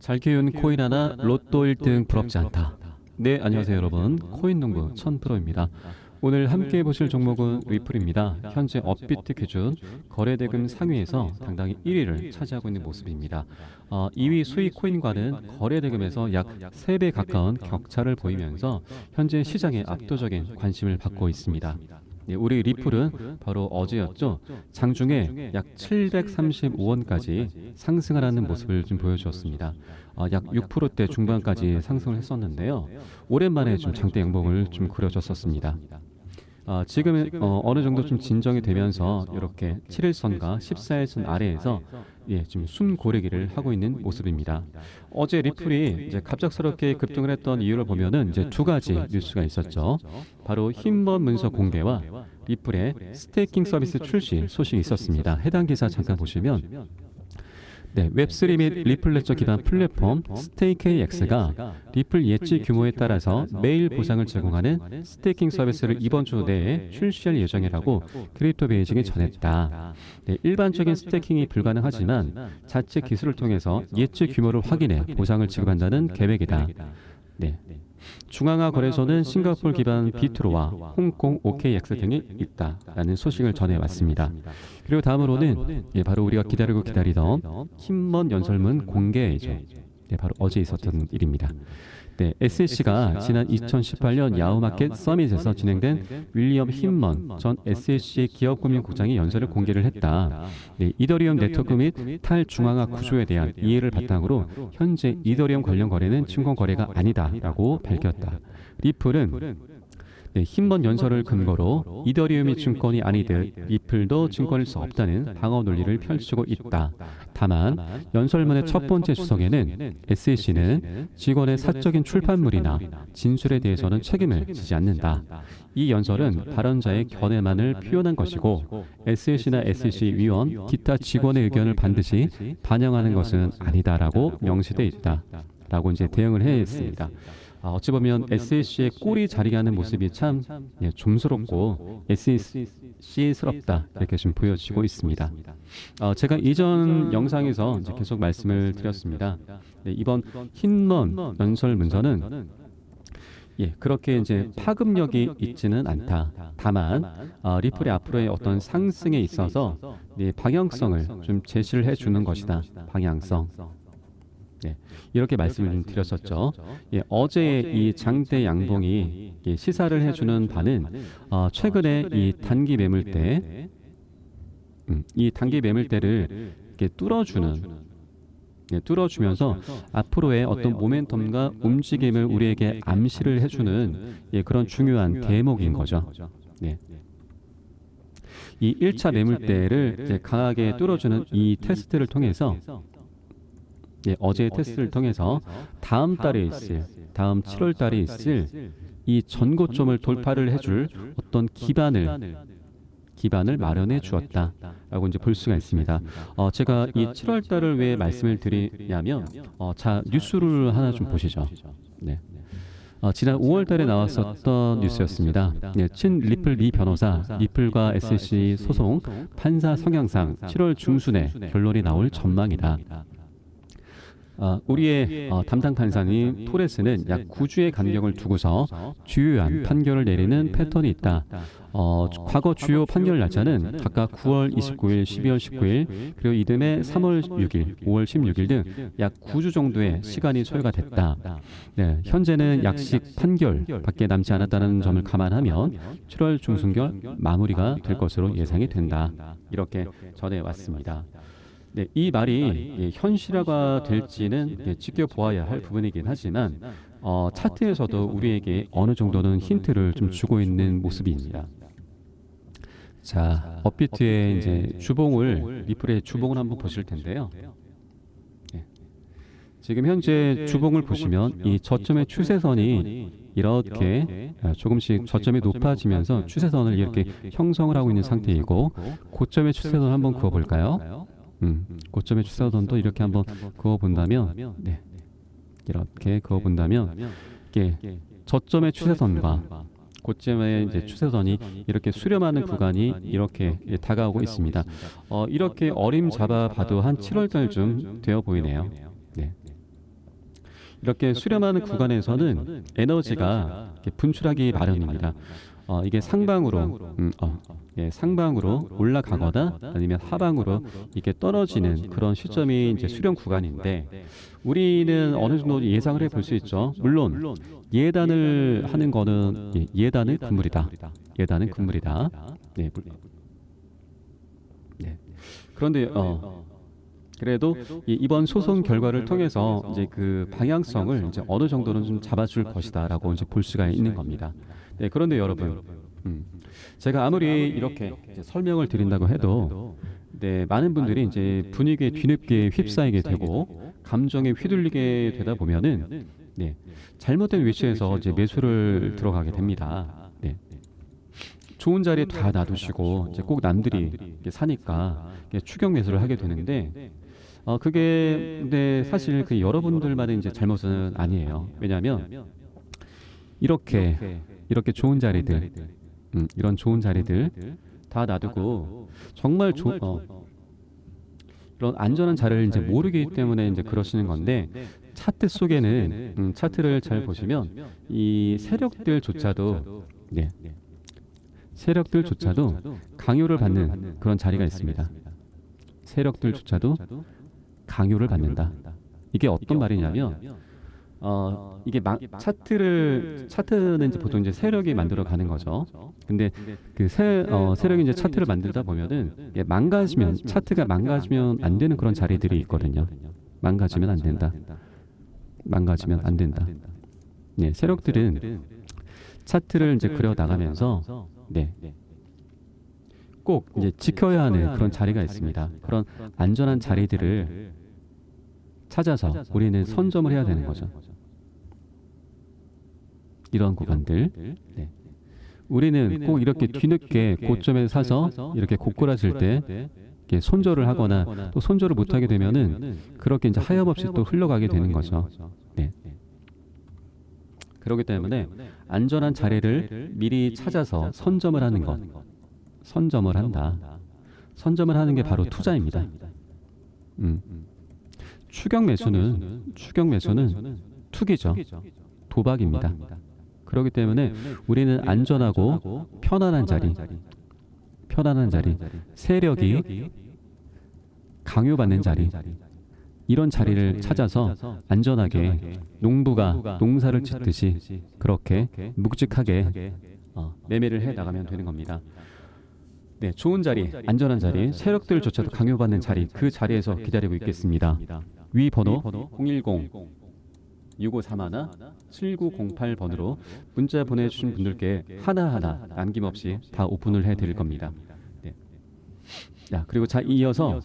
잘 키운 코인 하나 로또 1등 부럽지 않다. 네, 안녕하세요 여러분. 코인농부 천프로입니다. 오늘 함께 보실 종목은 리플입니다. 현재 업비트 기준 거래대금 상위에서 당당히 1위를 차지하고 있는 모습입니다. 2위 수익 코인과는 거래대금에서 약 3배 가까운 격차를 보이면서 현재 시장에 압도적인 관심을 받고 있습니다. 네, 우리 리플은 바로 어제였죠. 장중에 약 735원까지 상승을 하는 모습을 좀 보여주었습니다. 약 6%대 중반까지 상승을 했었는데요. 오랜만에 좀 장대 양봉을 좀 그려줬었습니다. 지금은 어느 정도 좀 진정이 되면서 이렇게 7일선과 14일선 아래에서 지금 숨 고르기를 하고 있는 모습입니다. 어제 리플이 이제 갑작스럽게 급등을 했던 이유를 보면은 이제 두 가지 뉴스가 있었죠. 바로 힘먼 문서 공개와 리플의 스테이킹 서비스 출시 소식이 있었습니다. 해당 기사 잠깐 보시면 웹3 및 리플 레저 기반 플랫폼 스테이크X가 리플 예치 규모에 따라서 매일 보상을 제공하는 스테이킹 서비스를 이번 주 내에 출시할 예정이라고 크립토 베이징이 전했다. 일반적인 스테이킹이 불가능하지만 자체 기술을 통해서 예치 규모를 확인해 보상을 지급한다는 계획이다. 중앙화 거래소는 싱가포르 기반 비트로와 홍콩 OKX 등이 있다라는 소식을 전해왔습니다. 그리고 다음으로는 바로 우리가 기다리던 힘먼 연설문 공개이죠. 바로 어제 있었던 일입니다. SEC가 지난 2018년 야후마켓 서밋에서 진행된 윌리엄 힘먼 전 SEC 기업금융국장이 연설을 공개를 했다. 이더리움 네트워크 및 탈중앙화 구조에 대한 이해를 바탕으로 현재 이더리움 관련 거래는 증권 거래가 아니다라고 밝혔다. 리플은 힘먼 연설을 근거로 이더리움이 증권이 아니듯 리플도 증권일 수 없다는 방어 논리를 펼치고 있다. 다만 연설문의 첫 번째 주석에는 SEC는 직원의 사적인 출판물이나 진술에 대해서는 책임을 지지 않는다. 이 연설은 발언자의 견해만을 표현한 것이고 SEC나 SEC 위원, 기타 직원의 의견을 반드시 반영하는 것은 아니다라고 명시되어 있다. 라고 이제 대응을 했습니다. 어찌 보면 SEC의 꼴이 자리게 하는 모습이 참 좀스럽고 SEC스럽다 이렇게 좀 보여지고 있습니다. 제가 이전 영상에서 이제 계속 말씀을 드렸습니다. 이번 힘먼 연설 문서는 그렇게 이제 파급력이 있지는 않다. 다만 리플의 앞으로의 어떤 상승에 있어서 방향성을 좀 제시를 해주는 것이다. 방향성. 이렇게 말씀을 좀 드렸었죠. 어제 이 장대 양봉이 시사를 해주는 바는 최근에 이 단기 매물대, 이 단기 매물대를 이렇게 뚫어주면서 앞으로의 어떤 모멘텀과 움직임을 우리에게 암시를 해주는 그런 중요한 대목인 거죠. 이 1차 매물대를 이제 강하게 뚫어주는 이 테스트를 통해서 어제의 테스트를 통해서 다음 7월 달에 있을 이 전고점을 돌파를 해줄 어떤 기반을 마련해 주었다라고 이제 볼 수가 있습니다. 제가 이 7월 달을 왜 말씀을 드리냐면, 자 뉴스를 하나 좀 보시죠. 지난 5월 달에 나왔었던 뉴스였습니다. 친 리플 미 변호사, 리플과 SEC 소송 판사 성향상 7월 중순에 결론이 나올 전망이다. 우리의 담당 판사님 토레스는 약 9주의 간격을 두고서 주요한 판결을 내리는 패턴이 있다. 과거 주요 판결 날짜는 각각 9월 29일, 12월 19일, 그리고 이듬해 3월 6일, 5월 16일 등 약 9주 정도의 시간이 소요가 됐다. 현재는 약식 판결밖에 남지 않았다는 점을 감안하면 7월 중순경 마무리가 될 것으로 예상이 된다. 이렇게 전해왔습니다. 이 말이 현실화가 될지는 지켜보아야 할 부분이긴 하지만 차트에서도 우리에게 어느 정도는 힌트를 좀 주고 있는 모습입니다. 자, 업비트의 이제 주봉을 리플의 주봉을 한번 보실 텐데요. 지금 현재 주봉을 보시면 이 저점의 추세선이 이렇게 조금씩 저점이 높아지면서 추세선을 이렇게 형성을 하고 있는 상태이고, 고점의 추세선 한번 그어 볼까요? 고점의 추세선도 이렇게 한번 그어본다면, 이렇게 그어본다면, 이게 저점의 추세선과 고점의 이제 추세선이 이렇게 수렴하는 구간이 이렇게 다가오고 있습니다. 이렇게 어림잡아 봐도 한 7월 달쯤 되어 보이네요. 이렇게 수렴하는 구간에서는 에너지가 이렇게 분출하기 마련입니다. 이게 상방으로 상방으로 올라가거나 아니면 하방으로 이게 떨어지는 그런 시점이 이제 수렴 구간인데 우리는 어느 정도 예상을 해볼 수 있죠. 물론 예단을 하는 거는 예단은 금물이다. 예단은 금물이다. 네. 네. 그런데 그래도 이번 소송 결과를 통해서 이제 그 방향성을 이제 어느 정도는 좀 잡아줄 것이다라고 이제 볼 수가 있는 겁니다. 네, 그런데 여러분, 제가 아무리 이렇게 이제 설명을 드린다고 해도, 네, 많은 분들이 이제 분위기에 뒤늦게 휩싸이게 되고 감정에 휘둘리게 되다 보면은, 네, 잘못된 위치에서 이제 매수를 들어가게 됩니다. 네. 좋은 자리에 다 놔두시고 이제 꼭 남들이 사니까 추격 매수를 하게 되는데. 그게 근데 사실 그 여러분들만의 이제 잘못은 아니에요. 왜냐하면 이렇게 좋은 자리들, 이런 좋은 자리들 다 놔두고 정말 이런 안전한 자리를 이제 모르기 때문에 이제 그러시는 건데 차트 속에는 차트를 잘 보시면 이 세력들조차도 세력들조차도 강요를 받는 그런 자리가 있습니다. 세력들조차도 강요를 받는다. 이게 어떤 말이냐면 이게 차트는 이제 보통 이제 세력이 만들어 가는 거죠. 근데 그 세력이 이제 차트를 만들다 보면은 망가지면 차트가 망가지면 안 되는 그런 자리들이 있거든요. 망가지면 안 된다. 망가지면 안 된다. 네, 세력들은 차트를 이제 그려 나가면서 꼭 이제 지켜야 하는 그런 자리가 있습니다. 그런 안전한 자리들을 찾아서 우리는 선점을 해야 되는 거죠. 이런 구간들. 네. 우리는 꼭 이렇게 뒤늦게 고점에 사서 이렇게 고꾸라질 때 이렇게 손절을 하거나 또 손절을 못하게 되면은 그렇게 이제 하염없이 또 흘러가게 되는 거죠. 네. 그렇기 때문에 안전한 자리를 미리 찾아서 선점을 하는 것. 선점을 한다. 선점을 하는 게 바로 투자입니다. 추격 매수는 투기죠. 도박입니다. 그렇기 때문에 우리는 안전하고 편안한 자리, 세력이 강요받는 자리, 이런 자리를 찾아서 안전하게 농부가 농사를 짓듯이 그렇게 묵직하게 매매를 해 나가면 되는 겁니다. 네, 좋은 자리, 안전한 자리, 세력들조차도 강요받는 자리, 그 자리에서 기다리고 있겠습니다. 위 번호 010-6531-7908번으로 문자 보내주신 분들께 하나하나 남김없이 다 오픈을 해드릴 겁니다. 네. 자, 그리고 이어서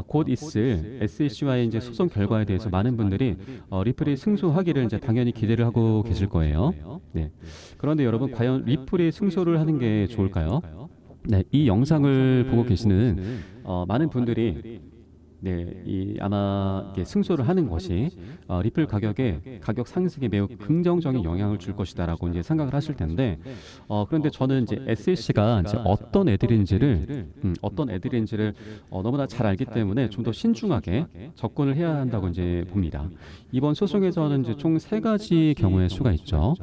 곧 있을 SEC와의 이제 소송 결과에 대해서 많은 분들이 리플이 승소하기를 이제 당연히 기대를 하고 계실 거예요. 네. 그런데 여러분, 과연 리플이 승소를 하는 게 좋을까요? 네, 이 영상을 보고 계시는 많은 분들이 아마 승소를 하는 것이 리플 가격 상승에 매우 긍정적인 영향을 줄 것이다라고 이제 생각을 하실 텐데, 그런데 저는 이제 SEC가 이제 어떤 애들인지를 너무나 잘 알기 때문에 좀 더 신중하게 접근을 해야 한다고 이제 봅니다. 이번 소송에서는 이제 총 3가지 경우의 수가 있죠.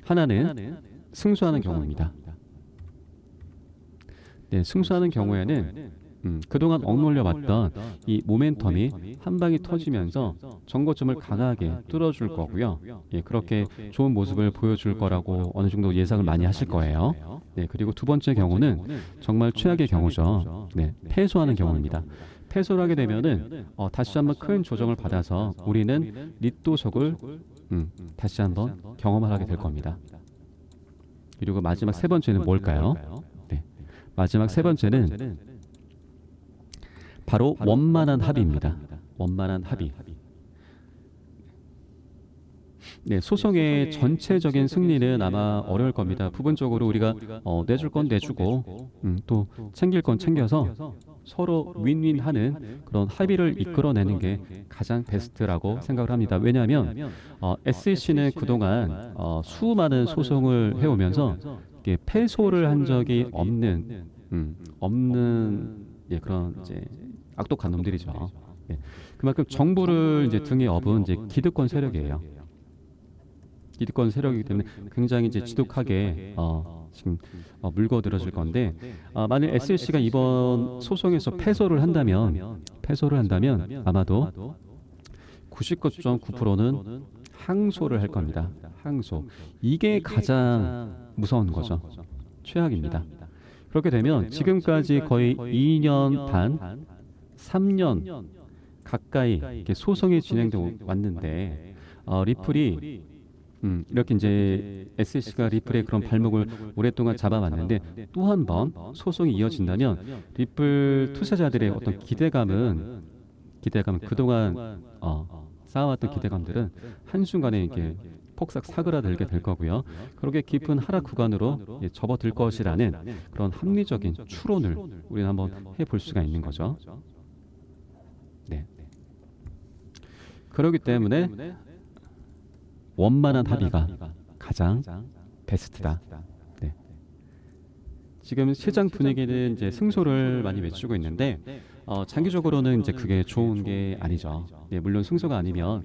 하나는 승소하는 경우입니다. 네, 승소하는 경우에는 그동안 억눌려 왔던 이 모멘텀이 한 방에 터지면서 정고점을 강하게 뚫어줄 거고요. 그렇게 좋은 모습을 보여줄 거라고 어느 정도 예상을 많이 하실 거예요. 네, 그리고 두 번째 경우는 정말 최악의 경우죠. 네, 패소하는 경우입니다. 패소를 하게 되면은 다시 한번 큰 조정을 받아서 우리는 리또석을 다시 한번 경험을 하게 될 겁니다. 그리고 마지막 세 번째는 뭘까요? 네, 마지막 세 번째는 바로 원만한 합의입니다. 원만한 합의. 네, 소송의 전체적인 승리는 아마 어려울 겁니다. 부분적으로 우리가 내줄 건 내주고 또 챙길 건 챙겨서 서로 윈윈하는 그런 합의를 이끌어내는 게 가장 베스트라고 생각을 합니다. 왜냐하면 SEC는 그동안 수많은 소송을 해오면서 패소를 한 적이 없는 그런 이제 악독한 놈들이죠. 네. 그만큼 정부를 이제 등에 업은 이제 기득권 세력이에요. 기득권 세력이기 때문에 굉장히 이제 지독하게 지금 물거들어질 건데 만일 SLC가 이번 소송에서 패소를 한다면 아마도 99.9%는 항소를 할 겁니다. 항소. 이게 가장 무서운 거죠. 최악입니다. 그렇게 되면 지금까지 거의 2년 반, 3년 가까이 이렇게 소송이 진행돼 왔는데 리플이 이렇게 이제 SC가 리플의 그런 발목을 오랫동안 잡아왔는데 또 한 번 소송이 이어진다면 리플 투자자들의 어떤 기대감은 그동안 쌓아왔던 기대감들은 한순간에 이렇게 폭삭 사그라들게 될 거고요. 그렇게 깊은 하락 구간으로 접어들 것이라는 그런 합리적인 추론을 우리는 한번 해볼 수가 있는 거죠. 네. 그렇기 때문에 원만한 합의가 가장 베스트다. 네. 지금 시장 분위기는 이제 승소를 많이 외치고 있는데 장기적으로는 이제 그게 좋은 게 아니죠. 네, 물론 승소가 아니면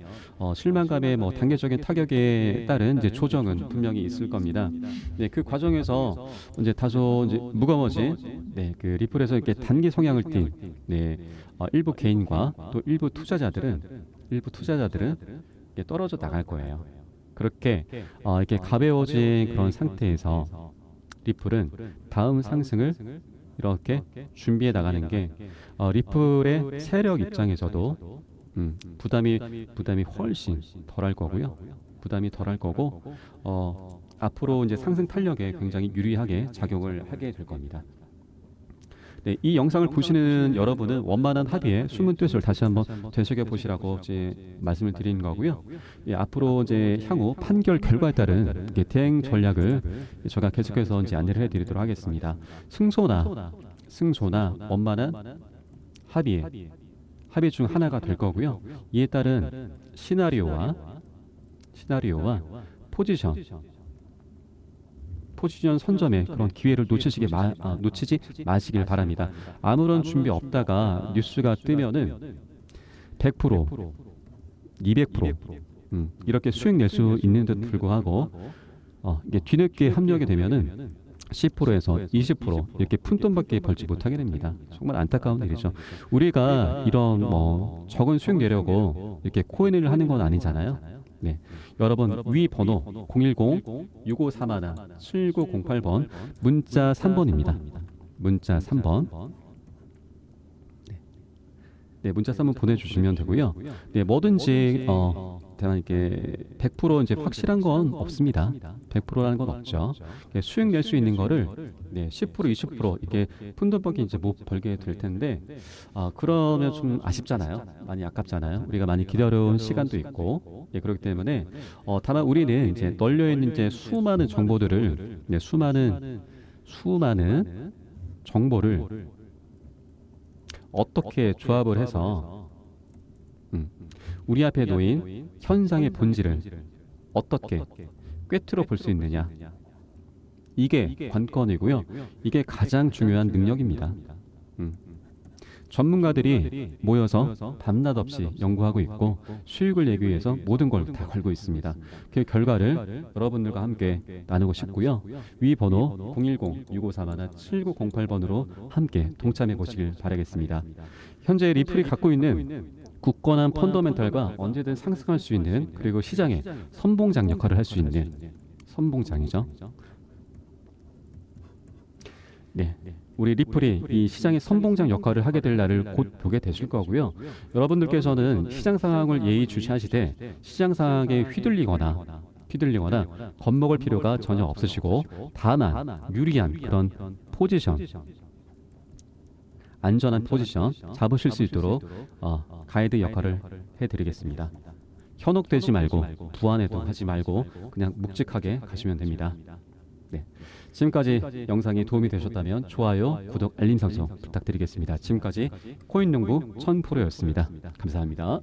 실망감의 뭐 단계적인 타격에 따른 이제 조정은 분명히 있을 겁니다. 네, 그 과정에서 이제 다소 이제 무거워진 그 리플에서 이렇게 단기 성향을 띈 일부 개인과 또 일부 투자자들은 떨어져 나갈 거예요. 그렇게 이렇게 가벼워진 그런 상태에서 리플은 다음 상승을 이렇게 준비해 나가는 게 리플의 세력 입장에서도 부담이 훨씬 덜할 거고요. 부담이 덜할 거고 앞으로 이제 상승 탄력에 굉장히 유리하게 작용을 하게 될 겁니다. 네, 이 영상을 보시는 여러분은 원만한 합의의 숨은 뜻을 다시 한번 되새겨 보시라고 이제 말씀을 드리는 거고요. 앞으로 이제 향후 판결 결과에 따른 대응 전략을 제가 계속해서 이제 안내를 해드리도록 하겠습니다. 승소나 원만한 합의 중 하나가 될 거고요. 이에 따른 시나리오와 포지션 선점의 그런 기회를 놓치지 마시길 바랍니다. 아무런 준비 없다가 뉴스가 뜨면은 100%, 200% 이렇게 수익 낼 수 있는 듯 불구하고 이게 뒤늦게 합류하게 되면은 10%에서 20% 이렇게 푼돈밖에 벌지 못하게 됩니다. 정말 안타까운 일이죠. 우리가 이런 적은 수익 내려고 이렇게 코인을 하는 건 아니잖아요. 네, 여러분 위 번호 010-6531-7908번 문자 3번입니다. 문자 3번. 네, 문자 3번 보내주시면 되고요. 네, 뭐든지 대단 이렇게 100% 이제 확실한 건 없습니다. 100%라는 건 없죠. 수익 낼 수 있는 거를 10%, 20% 이렇게 푼돈밖에 이제 못 벌게 될 텐데 그러면 좀 아쉽잖아요. 많이 아깝잖아요. 우리가 많이 기다려온 시간도 있고 그렇기 때문에 다만 우리는 이제 널려 있는 이제 수많은 정보들을 수많은 정보를 어떻게 조합을 해서 우리 앞에 놓인 현상의 본질을 어떻게 꿰뚫어 볼 수 있느냐, 이게 관건이고요. 이게 가장 중요한 능력입니다. 전문가들이 모여서 밤낮 없이 연구하고 있고 수익을 내기 위해서 모든 걸 다 걸고 있습니다. 그 결과를 여러분들과 함께 나누고 싶고요. 위 번호 010-6531-7908번으로 함께 동참해 보시길 바라겠습니다. 현재 리플이 갖고 있는 굳건한 펀더멘탈과 언제든 상승할 수 있는, 그리고 시장의 선봉장 역할을 할 수 있는 선봉장이죠. 네, 우리 리플이 이 시장의 선봉장 역할을 하게 될 날을 곧 보게 되실 거고요. 여러분들께서는 시장 상황을 예의주시하시되 시장 상황에 휘둘리거나 겁먹을 필요가 전혀 없으시고, 다만 유리한 그런 포지션, 안전한 포지션 잡으실 수 있도록 가이드 역할을 해드리겠습니다. 현혹되지 말고 부안해도 하지 말고 그냥 묵직하게 가시면 됩니다. 네, 지금까지 영상이 도움이 되셨다면 좋아요, 구독, 알림 설정 부탁드리겠습니다. 지금까지 코인농부 1000%였습니다. 감사합니다.